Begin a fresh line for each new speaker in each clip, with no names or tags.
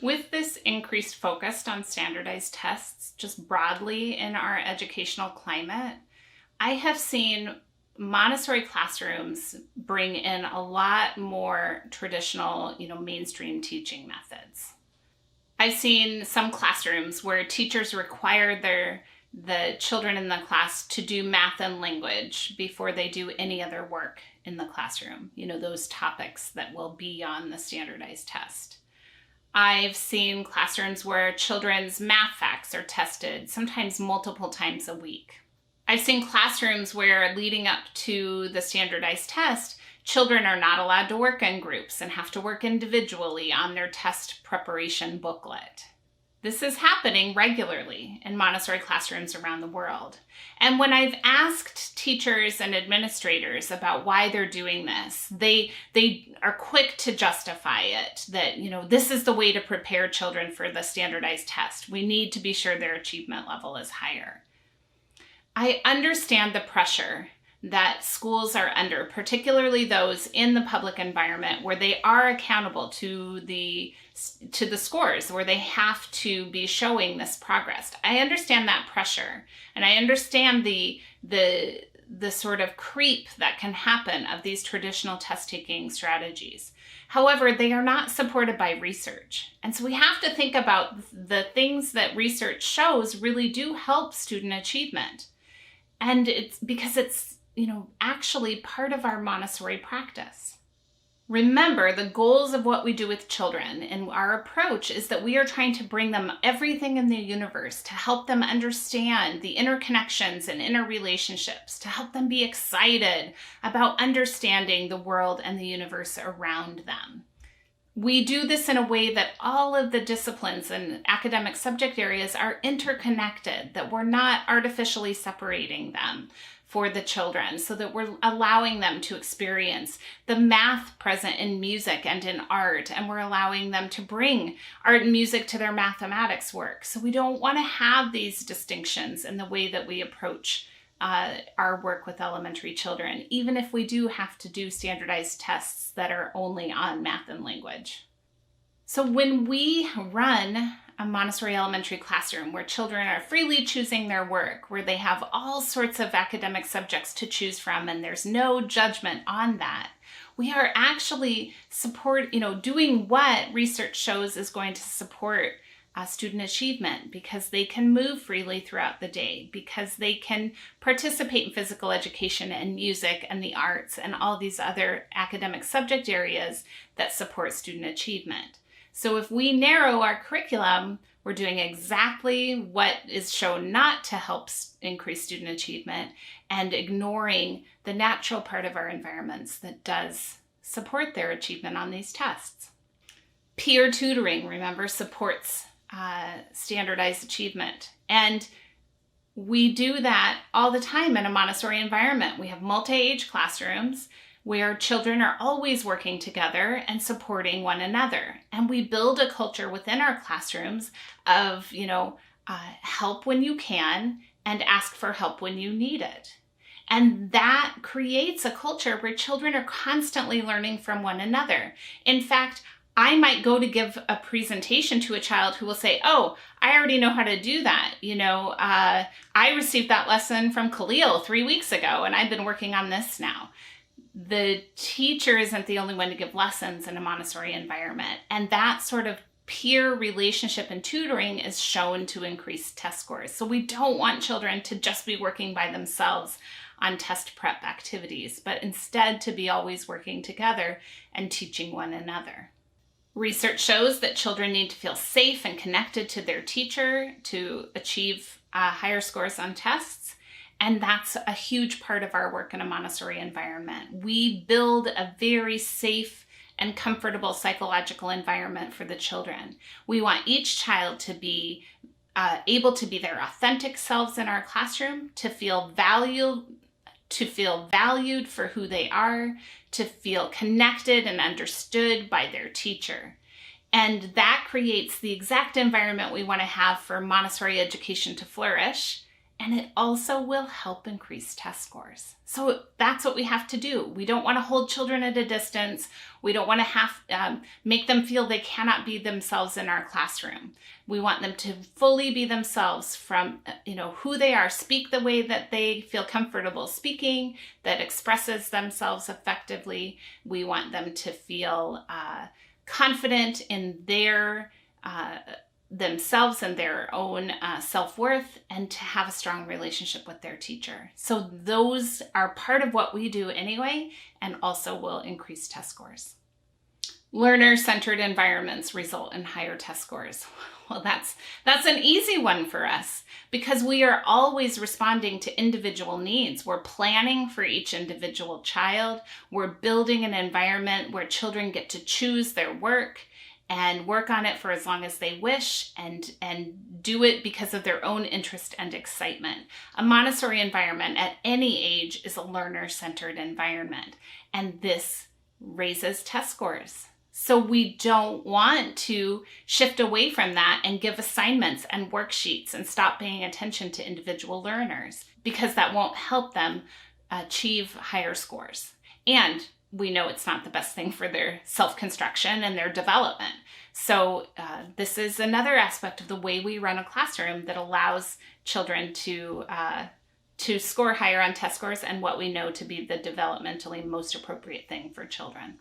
With this increased focus on standardized tests, just broadly in our educational climate, I have seen Montessori classrooms bring in a lot more traditional, mainstream teaching methods. I've seen some classrooms where teachers require the children in the class to do math and language before they do any other work in the classroom, those topics that will be on the standardized test. I've seen classrooms where children's math facts are tested, sometimes multiple times a week. I've seen classrooms where, leading up to the standardized test, children are not allowed to work in groups and have to work individually on their test preparation booklet. This is happening regularly in Montessori classrooms around the world. And when I've asked teachers and administrators about why they're doing this, they are quick to justify it, that, this is the way to prepare children for the standardized test. We need to be sure their achievement level is higher. I understand the pressure that schools are under, particularly those in the public environment where they are accountable to the scores, where they have to be showing this progress. I understand that pressure, and I understand the sort of creep that can happen of these traditional test-taking strategies. However, they are not supported by research. And so we have to think about the things that research shows really do help student achievement. And it's because it's actually part of our Montessori practice. Remember, the goals of what we do with children and our approach is that we are trying to bring them everything in the universe to help them understand the interconnections and interrelationships, to help them be excited about understanding the world and the universe around them. We do this in a way that all of the disciplines and academic subject areas are interconnected, that we're not artificially separating them for the children, so that we're allowing them to experience the math present in music and in art, and we're allowing them to bring art and music to their mathematics work. So we don't want to have these distinctions in the way that we approach our work with elementary children, even if we do have to do standardized tests that are only on math and language. So when we run a Montessori elementary classroom where children are freely choosing their work, where they have all sorts of academic subjects to choose from, and there's no judgment on that, we are actually doing what research shows is going to support student achievement, because they can move freely throughout the day, because they can participate in physical education and music and the arts and all these other academic subject areas that support student achievement. So if we narrow our curriculum, we're doing exactly what is shown not to help increase student achievement, and ignoring the natural part of our environments that does support their achievement on these tests. Peer tutoring, remember, supports standardized achievement. And we do that all the time in a Montessori environment. We have multi-age classrooms where children are always working together and supporting one another. And we build a culture within our classrooms of, help when you can and ask for help when you need it. And that creates a culture where children are constantly learning from one another. In fact, I might go to give a presentation to a child who will say, "Oh, I already know how to do that. I received that lesson from Khalil 3 weeks ago, and I've been working on this now." The teacher isn't the only one to give lessons in a Montessori environment. And that sort of peer relationship in tutoring is shown to increase test scores. So we don't want children to just be working by themselves on test prep activities, but instead to be always working together and teaching one another. Research shows that children need to feel safe and connected to their teacher to achieve higher scores on tests. And that's a huge part of our work in a Montessori environment. We build a very safe and comfortable psychological environment for the children. We want each child to be able to be their authentic selves in our classroom, to feel valued for who they are, to feel connected and understood by their teacher. And that creates the exact environment we want to have for Montessori education to flourish. and it also will help increase test scores. So that's what we have to do. We don't want to hold children at a distance. We don't want to make them feel they cannot be themselves in our classroom. We want them to fully be themselves from, who they are, speak the way that they feel comfortable speaking, that expresses themselves effectively. We want them to feel confident in their themselves and their own self-worth, and to have a strong relationship with their teacher. So those are part of what we do anyway, and also will increase test scores. Learner-centered environments result in higher test scores. Well, that's an easy one for us, because we are always responding to individual needs. We're planning for each individual child. We're building an environment where children get to choose their work and work on it for as long as they wish, and do it because of their own interest and excitement. A Montessori environment at any age is a learner-centered environment, and this raises test scores. So we don't want to shift away from that and give assignments and worksheets and stop paying attention to individual learners, because that won't help them achieve higher scores. And we know it's not the best thing for their self-construction and their development. So this is another aspect of the way we run a classroom that allows children to score higher on test scores, and what we know to be the developmentally most appropriate thing for children.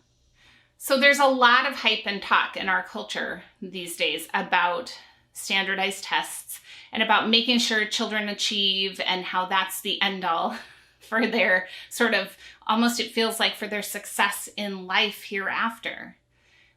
So there's a lot of hype and talk in our culture these days about standardized tests and about making sure children achieve, and how that's the end all for their sort of, almost it feels like, for their success in life hereafter.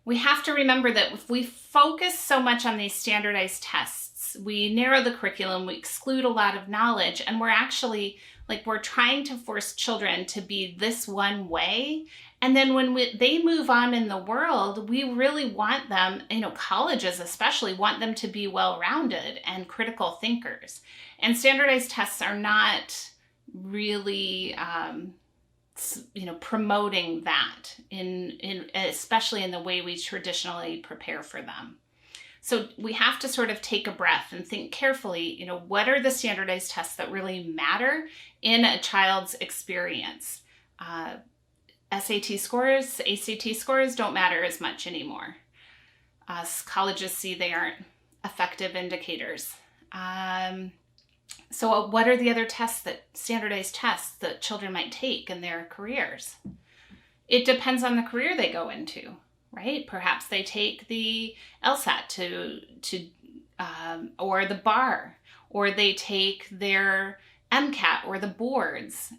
We have to remember that if we focus so much on these standardized tests, we narrow the curriculum, we exclude a lot of knowledge, and we're actually, we're trying to force children to be this one way. And then when they move on in the world, we really want them, colleges especially, want them to be well-rounded and critical thinkers. And standardized tests are not really promoting that in especially in the way we traditionally prepare for them. So we have to sort of take a breath and think carefully, what are the standardized tests that really matter in a child's experience? SAT scores, ACT scores don't matter as much anymore. Colleges see they aren't effective indicators. So what are the other standardized tests that children might take in their careers? It depends on the career they go into, right? Perhaps they take the LSAT or the bar, or they take their MCAT or the boards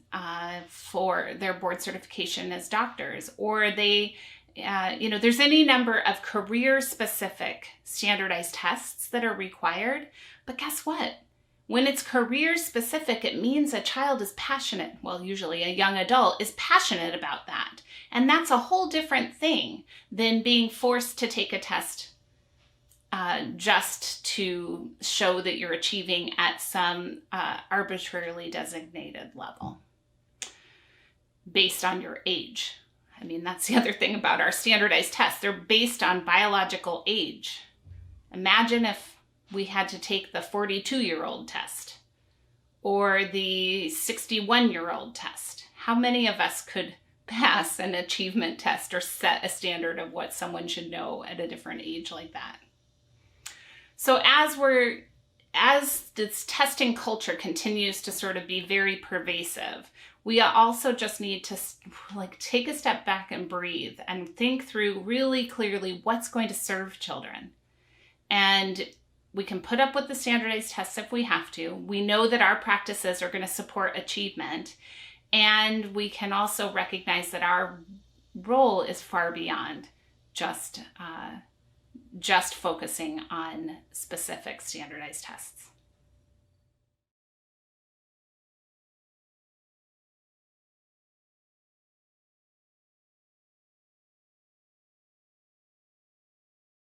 for their board certification as doctors, or they, there's any number of career-specific standardized tests that are required. But guess what? When it's career-specific, it means a child is passionate, well, usually a young adult is passionate about that. And that's a whole different thing than being forced to take a test just to show that you're achieving at some arbitrarily designated level based on your age. I mean, that's the other thing about our standardized tests. They're based on biological age. Imagine if we had to take the 42-year-old test or the 61-year-old test. How many of us could pass an achievement test or set a standard of what someone should know at a different age like that? So as this testing culture continues to sort of be very pervasive, we also just need to take a step back and breathe and think through really clearly what's going to serve children. And we can put up with the standardized tests if we have to. We know that our practices are going to support achievement, and we can also recognize that our role is far beyond just focusing on specific standardized tests.